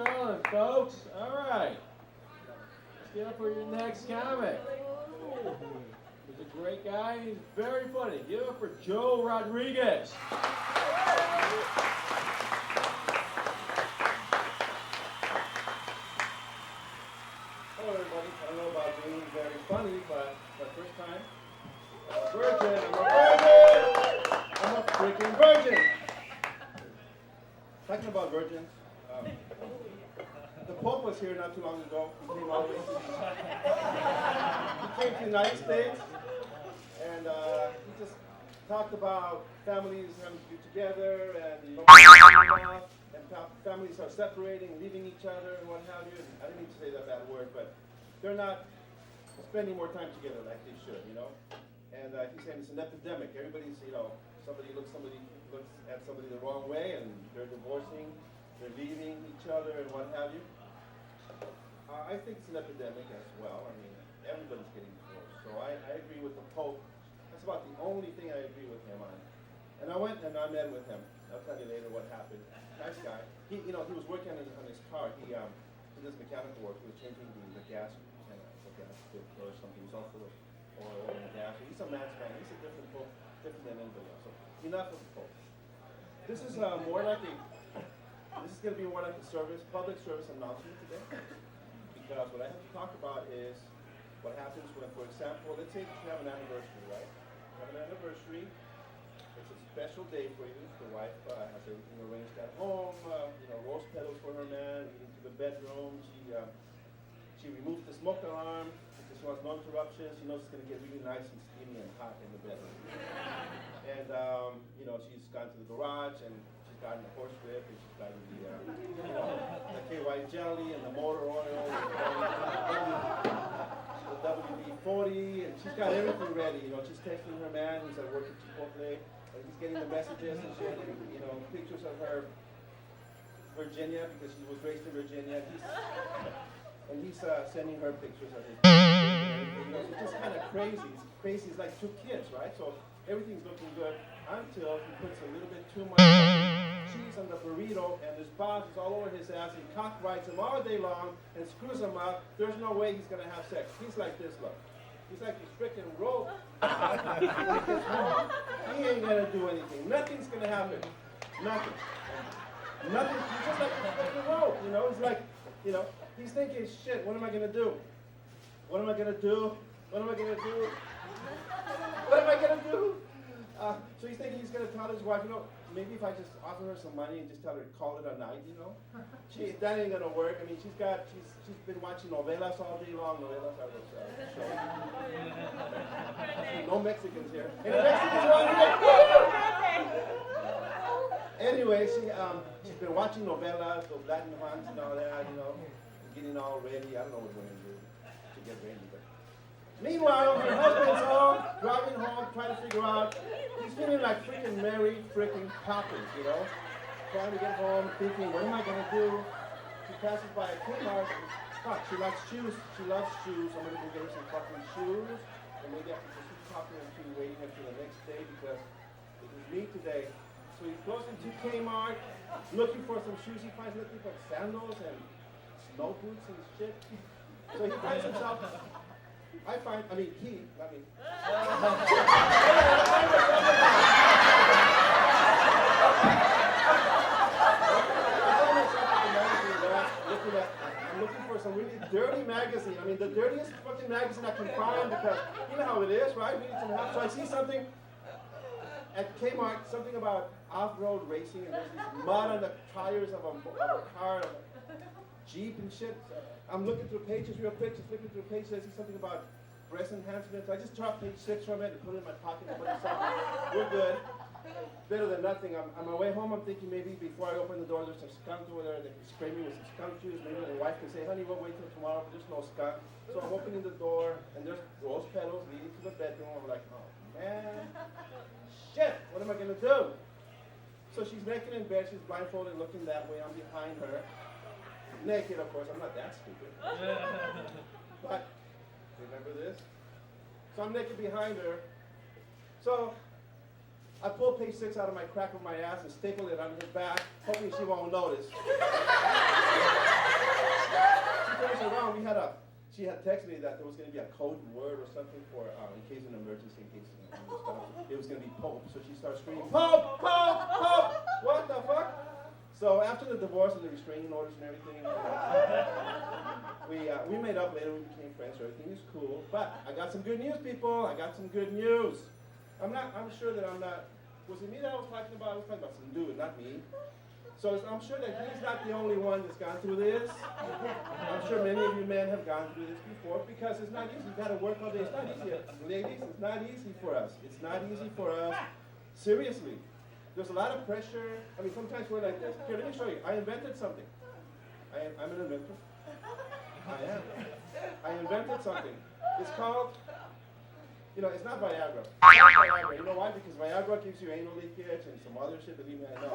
Garland, folks. All right. Let's get up for your next comic. He's a great guy. He's very funny. Give it up for Joe Rodriguez. Hello, everybody. I don't know about being very funny, but my first time. I'm a virgin. I'm a freaking virgin. Talking about virgins. The Pope was here not too long ago. He came all the way he came to the United States, and he just talked about families having to be together, and families are separating, leaving each other, and what have you. I didn't mean to say that bad word, but they're not spending more time together like they should, you know. And he's saying it's an epidemic. Everybody's, you know, somebody looks at somebody the wrong way, and they're divorcing, they're leaving each other, and what have you. I think it's an epidemic as well. I mean, everybody's getting divorced. So I agree with the Pope. That's about the only thing I agree with him on. And I went and I met with him. I'll tell you later what happened. Nice guy. He was working on his car. He does mechanical work. He was changing the gas, the gas filter or something. He's also oil and gas. He's a man's man. He's a different Pope, different than anybody else. So enough of the Pope. This is more like this is going to be more like a public service announcement today. Because what I have to talk about is what happens when, for example, let's say you have an anniversary, right? You have an anniversary. It's a special day for you. The wife has everything arranged at home. Rose petals for her man. Leading to the bedroom. She removed the smoke alarm because she wants no interruptions. She knows it's going to get really nice and steamy and hot in the bedroom. And she's gone to the garage and she's gotten the horse whip and she's gotten the KY jelly and the motor oil, the WD-40, and she's got everything ready. You know, she's texting her man who's at work at Chipotle, and he's getting the messages and shit, and pictures of her Virginia because she was raised in Virginia. He's sending her pictures of his. It's just kind of crazy. It's crazy. It's like two kids, right? So everything's looking good until he puts a little bit too much cheese on the burrito, and this boss is all over his ass. He cockrights him all day long and screws him up. There's no way he's gonna have sex. He's like this, look. He's like this freaking rope. He ain't gonna do anything. Nothing's gonna happen. Nothing. Nothing. He's just like this freaking rope. He's like, he's thinking, shit. What am I gonna do? What am I gonna do? What am I gonna do? What am I gonna do? So he's thinking he's going to tell his wife, maybe if I just offer her some money and just tell her to call it a night, that ain't going to work. I mean, she's been watching novelas all day long. Novelas are those shows. No Mexicans here. Any Mexicans around here? Anyway, she's been watching novelas, those Latin ones and all that, getting all ready. I don't know what women do to get ready, but meanwhile, her husband's home, driving home, trying to figure out. He's feeling like freaking Mary freaking Poppins, trying to get home, thinking, what am I going to do? She passes by a Kmart. Fuck, she likes shoes. She loves shoes. I'm going to go get her some fucking shoes. And maybe after just talking to waiting until the next day because it was me today. So he goes into Kmart looking for some shoes. He finds nothing but sandals and snow boots and shit. So he finds himself. He, not me. I'm looking for some really dirty magazine. I mean, the dirtiest fucking magazine I can find because you know how it is, right? We need some help. So I see something at Kmart, something about off-road racing, and there's this mud on the tires of a car, of a Jeep and shit. I'm looking through pages real quick, just flipping through pages. I see something about breast enhancement. I just dropped page 6 from it and put it in my pocket and put it aside. We're good. Better than nothing. On my way home, I'm thinking maybe before I open the door, there's some skunk over there. They can spray me with some skunk juice. Maybe my wife can say, honey, we'll wait till tomorrow, but there's no skunk. So I'm opening the door, and there's rose petals leading to the bedroom. I'm like, oh, man. Shit, what am I going to do? So she's naked in bed. She's blindfolded, looking that way. I'm behind her. Naked, of course. I'm not that stupid. But remember this? So I'm naked behind her. So I pulled page 6 out of my crack of my ass and stapled it on his back, hoping she won't notice. She turns around, she had texted me that there was going to be a code word or something for, in case of an emergency, in case it was going to be Pope. So she starts screaming, Pope, Pope, Pope, what the fuck? So after the divorce and the restraining orders and everything, we made up later, we became friends, so everything is cool. But I got some good news, people, I got some good news. I'm sure that was it me that I was talking about? I was talking about some dude, not me. So I'm sure that he's not the only one that's gone through this. I'm sure many of you men have gone through this before because it's not easy. You've got to work all day. It's not easy. Ladies, it's not easy for us. It's not easy for us. Seriously. There's a lot of pressure. I mean, sometimes we're like this. Here, let me show you. I invented something. I'm an inventor. I am. I invented something. It's called, it's not Viagra. It's not Viagra. You know why? Because Viagra gives you anal leakage and some other shit, believe me, I know.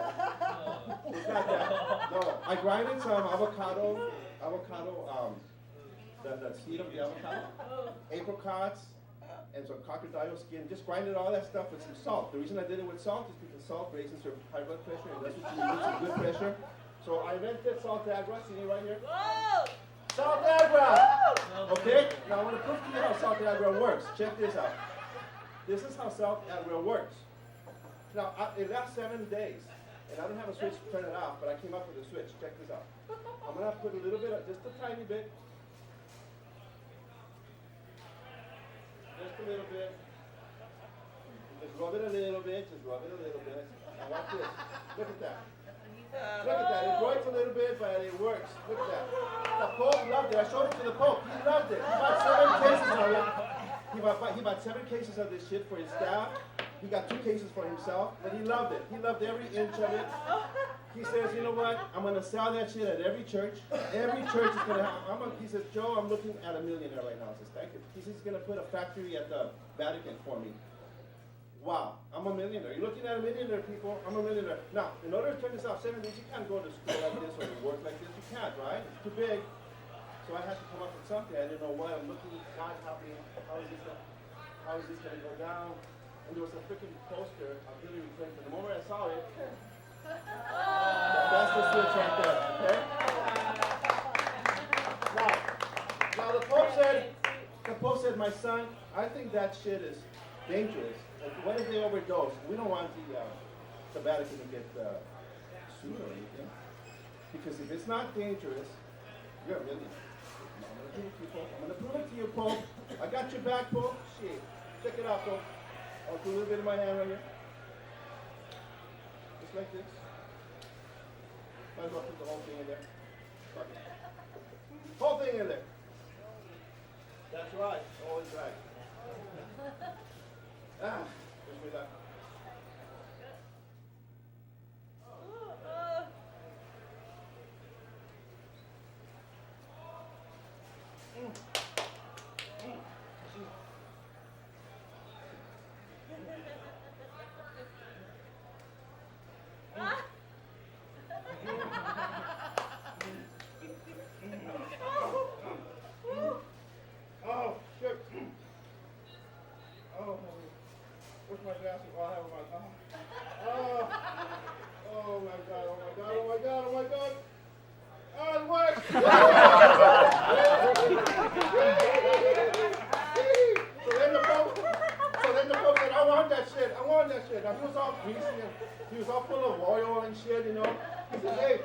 It's not that. No. I grinded some avocado, the seed of the avocado, apricots, and some crocodile skin. Just grinded all that stuff with some salt. The reason I did it with salt is because salt raises your high blood pressure and that's what you need, some good pressure. So I invented Saltagra, see it right here? Whoa! Saltagra! Okay? Now I want to prove to you how Saltagra works. Check this out. This is how Saltagra works. Now, it lasts 7 days. And I don't have a switch to turn it off, but I came up with a switch. Check this out. I'm going to put a little bit, just a tiny bit. Just a little bit. Just rub it a little bit. Just rub it a little bit. Now watch this. Look at that. Look at that. It works a little bit, but it works. Look at that. The Pope loved it. I showed it to the Pope. He loved it. He bought 7 cases of it. He bought 7 cases of this shit for his staff. He got 2 cases for himself, but he loved it. He loved every inch of it. He says, you know what? I'm going to sell that shit at every church. Every church is going to have, he says, Joe, I'm looking at a millionaire right now. I says, thank you. He says he's going to put a factory at the Vatican for me. Wow, I'm a millionaire. You're looking at a millionaire, people. I'm a millionaire. Now, in order to turn this out 7 days, you can't go to school like this or to work like this. You can't, right? It's too big. So I had to come up with something. I didn't know what. I'm looking, what's happening. How is this going to go down? And there was a freaking poster of Hillary Clinton. The moment I saw it, that's the switch right there, okay? Now the Pope said, my son, I think that shit is dangerous. Like, what if they overdose? We don't want the Vatican to get sued or anything. Because if it's not dangerous, you're a millionaire. I'm going to prove it to you, Pope. I got your back, Pope. Shit. Check it out, Pope. I'll put a little bit of my hand right here. Just like this. Might as well put the whole thing in there. Fuck it. Whole thing in there. That's right. Always right. Wish me luck. Oh, shit. Oh, where's my glasses? Oh, I have my. Oh my God! Oh my God! Oh my God! Oh my God! Oh, it works! So then the Pope said, I want that shit. I want that shit. Now he was all greasy and he was all full of oil and shit, you know. He said, hey,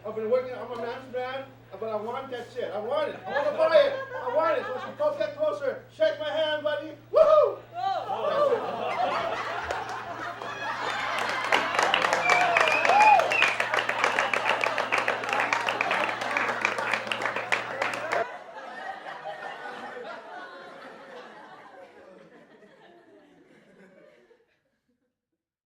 I've been working. I'm a man's man, but I want that shit. I want it. I want to buy it. I want it. So she Pope, get closer. Shake my hand, buddy.